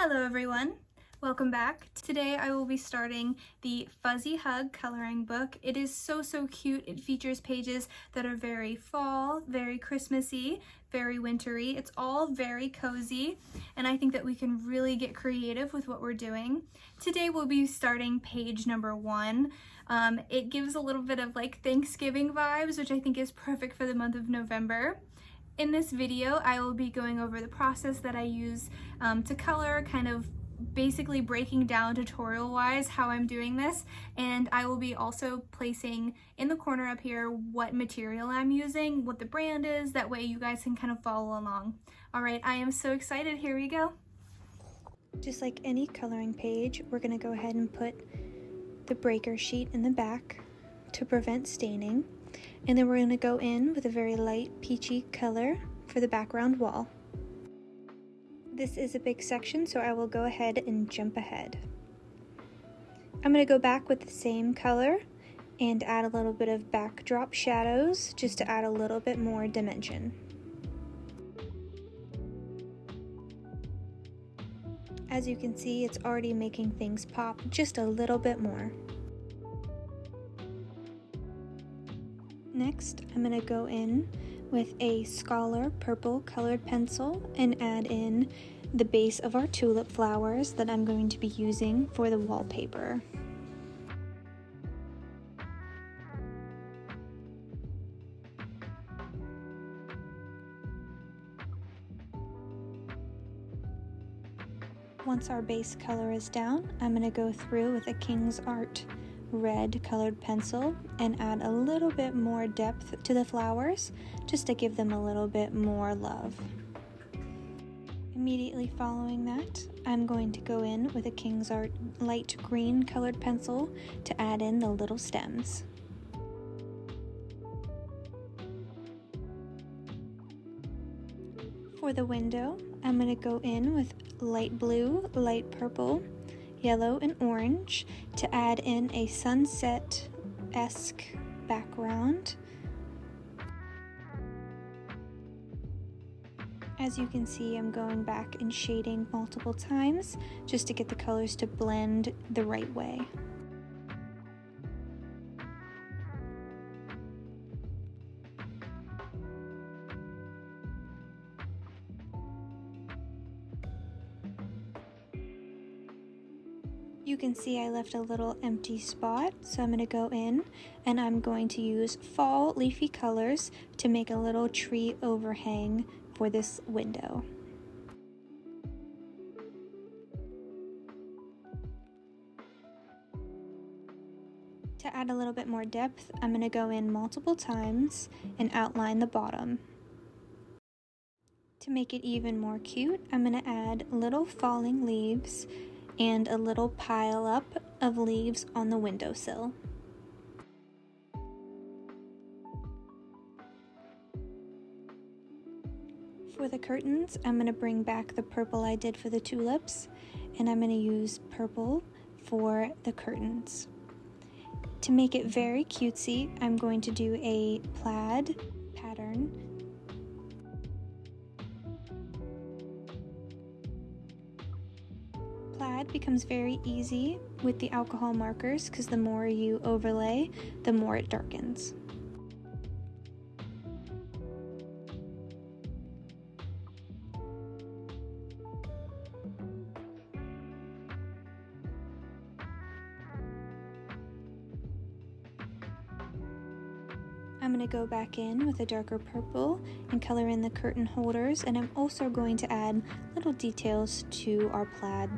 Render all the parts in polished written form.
Hello everyone, welcome back. Today I will be starting the Fuzzy Hug coloring book. It is so cute. It features pages that are very fall, very Christmassy, very wintry. It's all very cozy, and I think that we can really get creative with what we're doing. Today we'll be starting page number 1. It gives a little bit of like Thanksgiving vibes, which I think is perfect for the month of November. In this video, I will be going over the process that I use to color, kind of basically breaking down tutorial-wise how I'm doing this, and I will be also placing in the corner up here what material I'm using, what the brand is, that way you guys can kind of follow along. Alright, I am so excited, here we go. Just like any coloring page, we're going to go ahead and put the breaker sheet in the back to prevent staining. And then we're going to go in with a very light peachy color for the background wall. This is a big section, so I will go ahead and jump ahead. I'm going to go back with the same color and add a little bit of backdrop shadows just to add a little bit more dimension. As you can see, it's already making things pop just a little bit more. Next, I'm going to go in with a Scholar purple colored pencil and add in the base of our tulip flowers that I'm going to be using for the wallpaper. Once our base color is down, I'm going to go through with a King's Art red colored pencil and add a little bit more depth to the flowers just to give them a little bit more love. Immediately following that, I'm going to go in with a King's Art light green colored pencil to add in the little stems. For the window, I'm going to go in with light blue, light purple, yellow, and orange to add in a sunset-esque background. As you can see, I'm going back and shading multiple times just to get the colors to blend the right way. You can see I left a little empty spot, so I'm going to go in and I'm going to use fall leafy colors to make a little tree overhang for this window. To add a little bit more depth, I'm going to go in multiple times and outline the bottom. To make it even more cute, I'm going to add little falling leaves and a little pile up of leaves on the windowsill. For the curtains, I'm going to bring back the purple I did for the tulips, and I'm going to use purple for the curtains. To make it very cutesy, I'm going to do a plaid pattern. Plaid becomes very easy with the alcohol markers because the more you overlay, the more it darkens. I'm going to go back in with a darker purple and color in the curtain holders, and I'm also going to add little details to our plaid.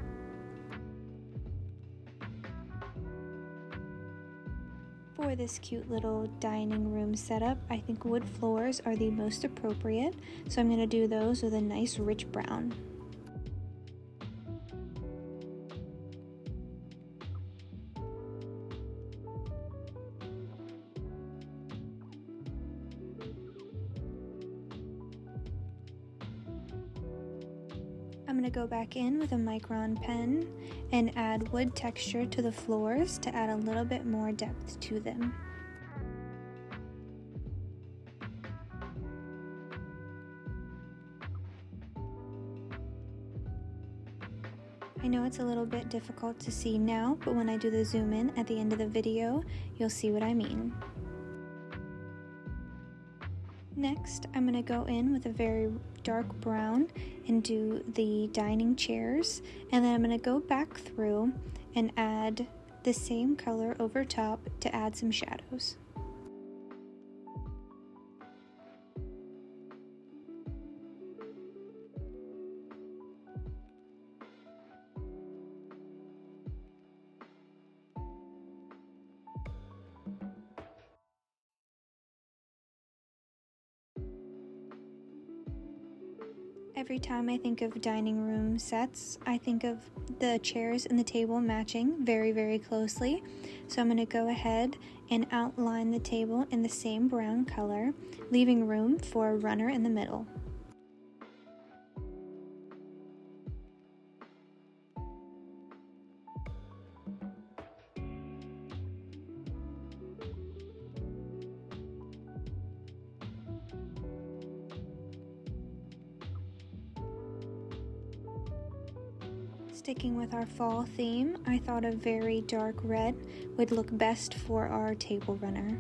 For this cute little dining room setup, I think wood floors are the most appropriate, so I'm going to do those with a nice rich brown. I'm going to go back in with a micron pen and add wood texture to the floors to add a little bit more depth to them. I know it's a little bit difficult to see now, but when I do the zoom in at the end of the video, you'll see what I mean. Next, I'm going to go in with a very dark brown and do the dining chairs, and then I'm going to go back through and add the same color over top to add some shadows. Every time I think of dining room sets, I think of the chairs and the table matching very, very closely. So I'm going to go ahead and outline the table in the same brown color, leaving room for a runner in the middle. Sticking with our fall theme, I thought a very dark red would look best for our table runner.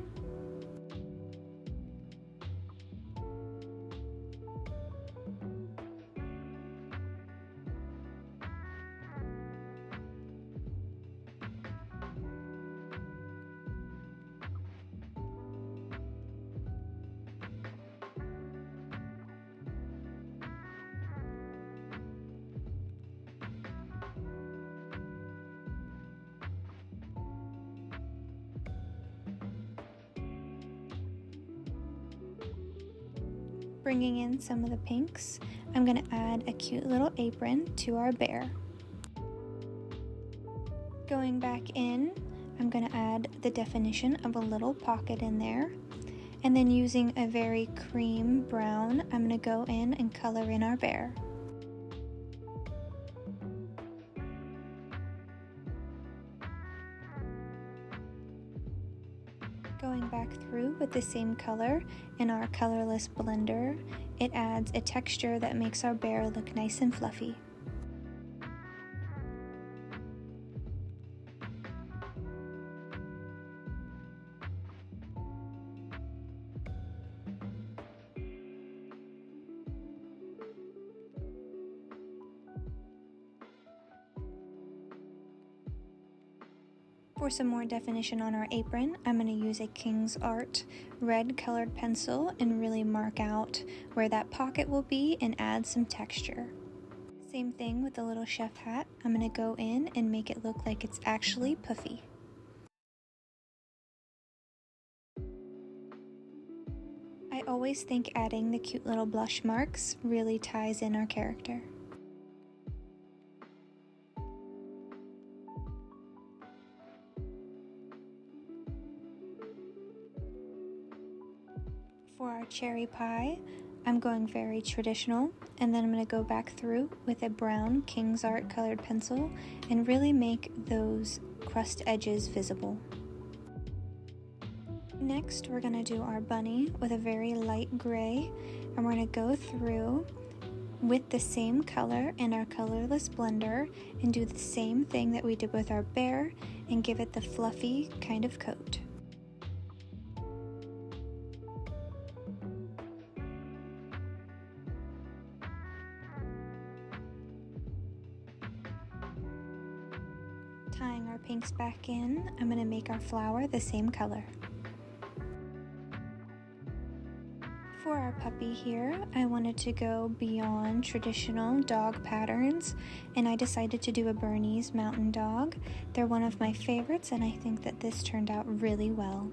Bringing in some of the pinks, I'm going to add a cute little apron to our bear. Going back in, I'm going to add the definition of a little pocket in there. And then using a very cream brown, I'm going to go in and color in our bear. Going back through with the same color in our colorless blender, it adds a texture that makes our bear look nice and fluffy. For some more definition on our apron, I'm going to use a King's Art red colored pencil and really mark out where that pocket will be and add some texture. Same thing with the little chef hat. I'm going to go in and make it look like it's actually puffy. I always think adding the cute little blush marks really ties in our character. For our cherry pie, I'm going very traditional, and then I'm going to go back through with a brown King's Art colored pencil and really make those crust edges visible. Next, we're going to do our bunny with a very light gray, and we're going to go through with the same color in our colorless blender and do the same thing that we did with our bear and give it the fluffy kind of coat. Tying our pinks back in, I'm going to make our flower the same color. For our puppy here, I wanted to go beyond traditional dog patterns, and I decided to do a Bernese Mountain Dog. They're one of my favorites, and I think that this turned out really well.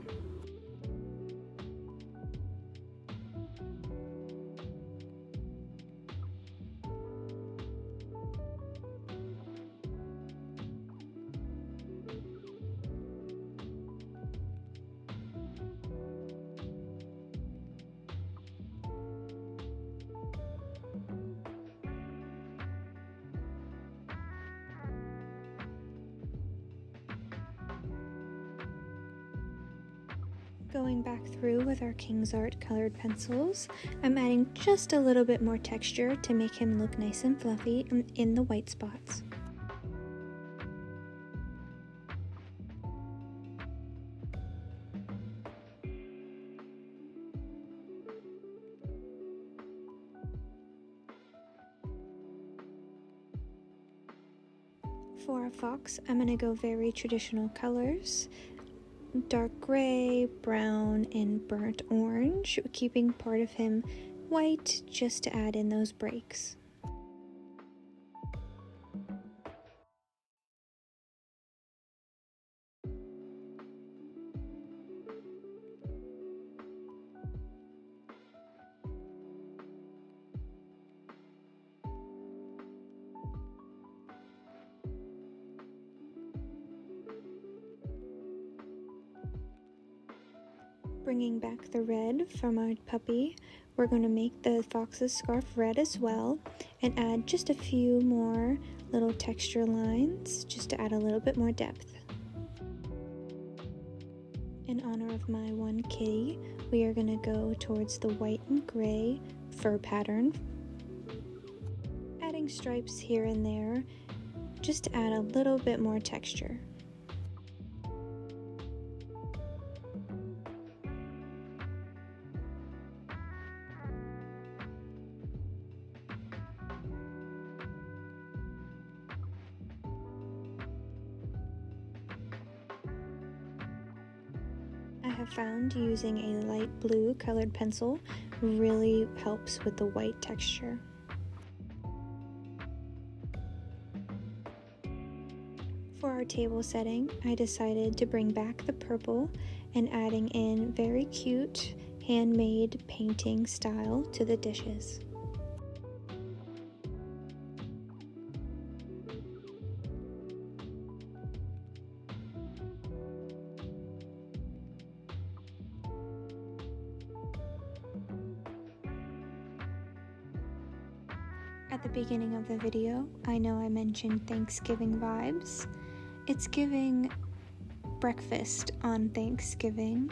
Going back through with our King's Art colored pencils, I'm adding just a little bit more texture to make him look nice and fluffy in the white spots. For a fox, I'm going to go very traditional colors. Dark gray, brown, and burnt orange, keeping part of him white just to add in those breaks. Bringing back the red from our puppy, we're going to make the fox's scarf red as well and add just a few more little texture lines just to add a little bit more depth. In honor of my one kitty, we are going to go towards the white and gray fur pattern, adding stripes here and there just to add a little bit more texture. I have found using a light blue colored pencil really helps with the white texture. For our table setting, I decided to bring back the purple and adding in very cute handmade painting style to the dishes. At the beginning of the video, I know I mentioned Thanksgiving vibes. It's giving breakfast on Thanksgiving.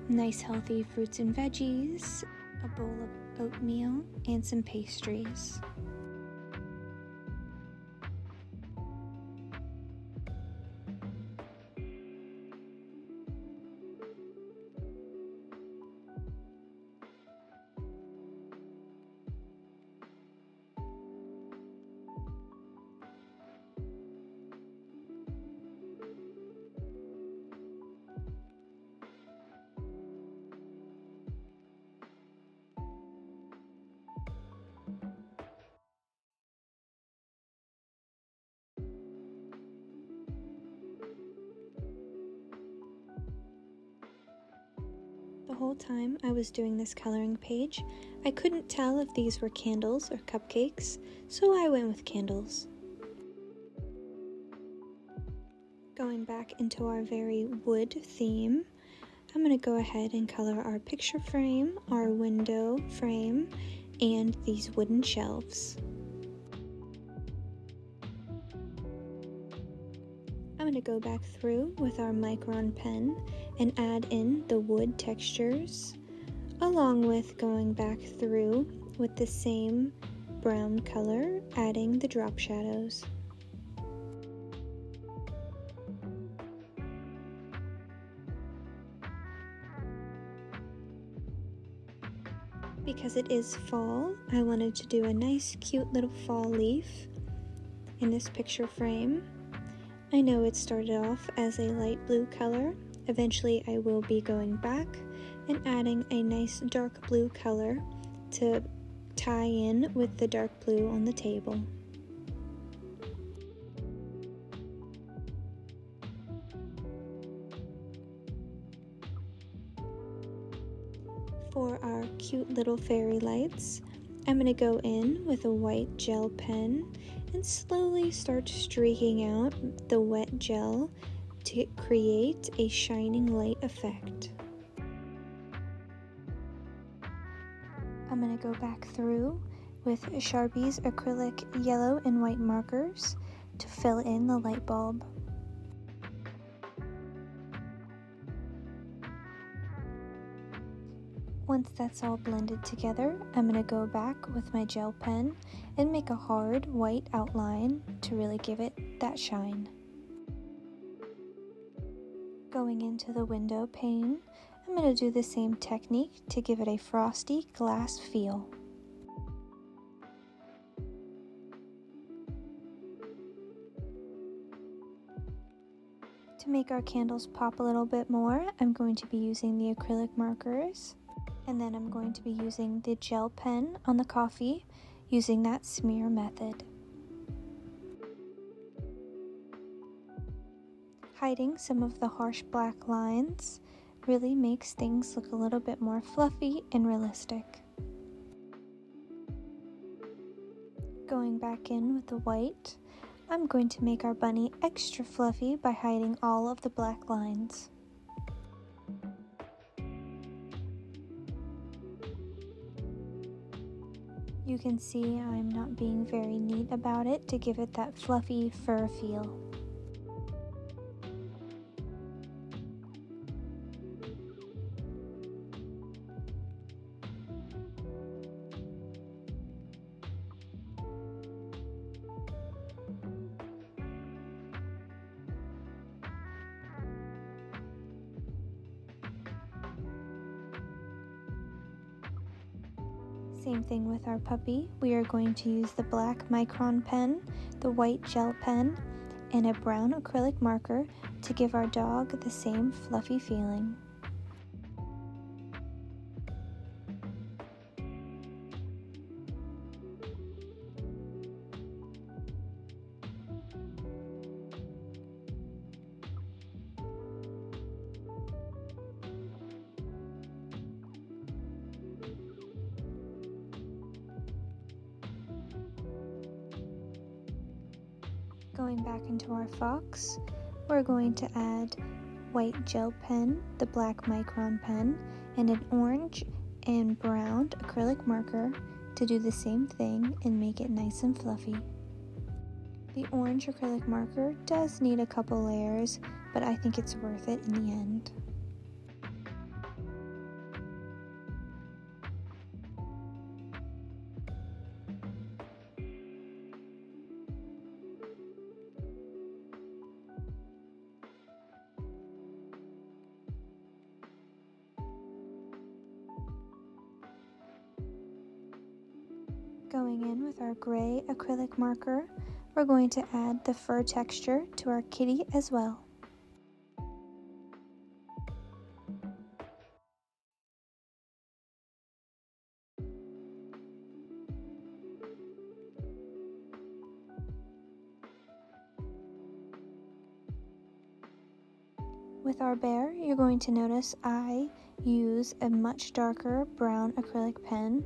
Nice healthy fruits and veggies, a bowl of oatmeal, and some pastries. The whole time I was doing this coloring page, I couldn't tell if these were candles or cupcakes, so I went with candles. Going back into our very wood theme, I'm going to go ahead and color our picture frame, our window frame, and these wooden shelves. I'm going to go back through with our Micron pen and add in the wood textures, along with going back through with the same brown color, adding the drop shadows. Because it is fall, I wanted to do a nice cute little fall leaf in this picture frame. I know it started off as a light blue color. Eventually I will be going back and adding a nice dark blue color to tie in with the dark blue on the table. For our cute little fairy lights, I'm going to go in with a white gel pen and slowly start streaking out the wet gel to create a shining light effect. I'm going to go back through with Sharpie's acrylic yellow and white markers to fill in the light bulb. Once that's all blended together, I'm going to go back with my gel pen and make a hard white outline to really give it that shine. Going into the window pane, I'm going to do the same technique to give it a frosty glass feel. To make our candles pop a little bit more, I'm going to be using the acrylic markers, and then I'm going to be using the gel pen on the coffee, using that smear method. Hiding some of the harsh black lines really makes things look a little bit more fluffy and realistic. Going back in with the white, I'm going to make our bunny extra fluffy by hiding all of the black lines. You can see I'm not being very neat about it to give it that fluffy fur feel. Same thing with our puppy. We are going to use the black micron pen, the white gel pen, and a brown acrylic marker to give our dog the same fluffy feeling. Going back into our fox, we're going to add white gel pen, the black micron pen, and an orange and brown acrylic marker to do the same thing and make it nice and fluffy. The orange acrylic marker does need a couple layers, but I think it's worth it in the end. Going in with our gray acrylic marker, we're going to add the fur texture to our kitty as well. With our bear, you're going to notice I use a much darker brown acrylic pen,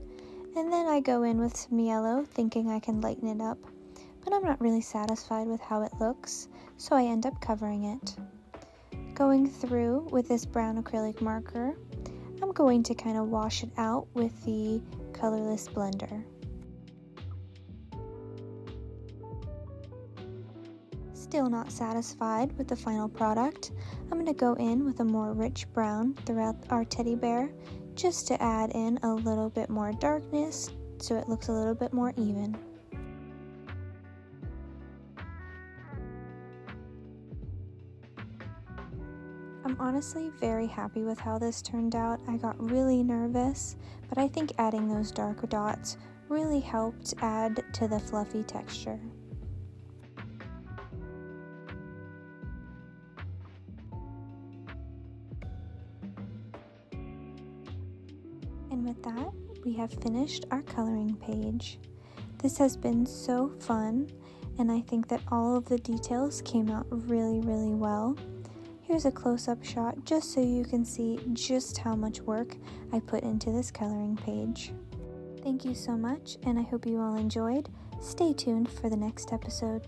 and then I go in with some yellow thinking I can lighten it up, but I'm not really satisfied with how it looks, so I end up covering it. Going through with this brown acrylic marker, I'm going to kind of wash it out with the colorless blender. Still not satisfied with the final product, I'm going to go in with a more rich brown throughout our teddy bear just to add in a little bit more darkness so it looks a little bit more even. I'm honestly very happy with how this turned out. I got really nervous, but I think adding those darker dots really helped add to the fluffy texture. And with that, we have finished our coloring page. This has been so fun, and I think that all of the details came out really, really well. Here's a close-up shot just so you can see just how much work I put into this coloring page. Thank you so much, and I hope you all enjoyed. Stay tuned for the next episode.